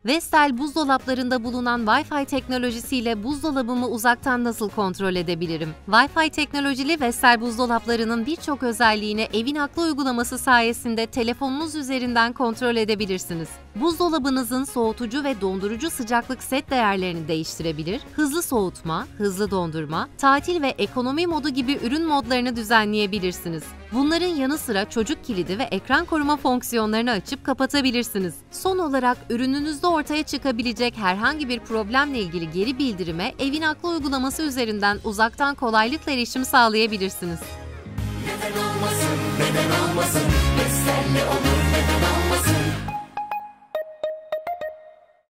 Vestel buzdolaplarında bulunan Wi-Fi teknolojisiyle buzdolabımı uzaktan nasıl kontrol edebilirim? Wi-Fi teknolojili Vestel buzdolaplarının birçok özelliğini evin aklı uygulaması sayesinde telefonunuz üzerinden kontrol edebilirsiniz. Buzdolabınızın soğutucu ve dondurucu sıcaklık set değerlerini değiştirebilir, hızlı soğutma, hızlı dondurma, tatil ve ekonomi modu gibi ürün modlarını düzenleyebilirsiniz. Bunların yanı sıra çocuk kilidi ve ekran koruma fonksiyonlarını açıp kapatabilirsiniz. Son olarak ürününüzde ortaya çıkabilecek herhangi bir problemle ilgili geri bildirime evin aklı uygulaması üzerinden uzaktan kolaylıkla erişim sağlayabilirsiniz. Neden olmasın, Vestel'le olur, neden olmasın?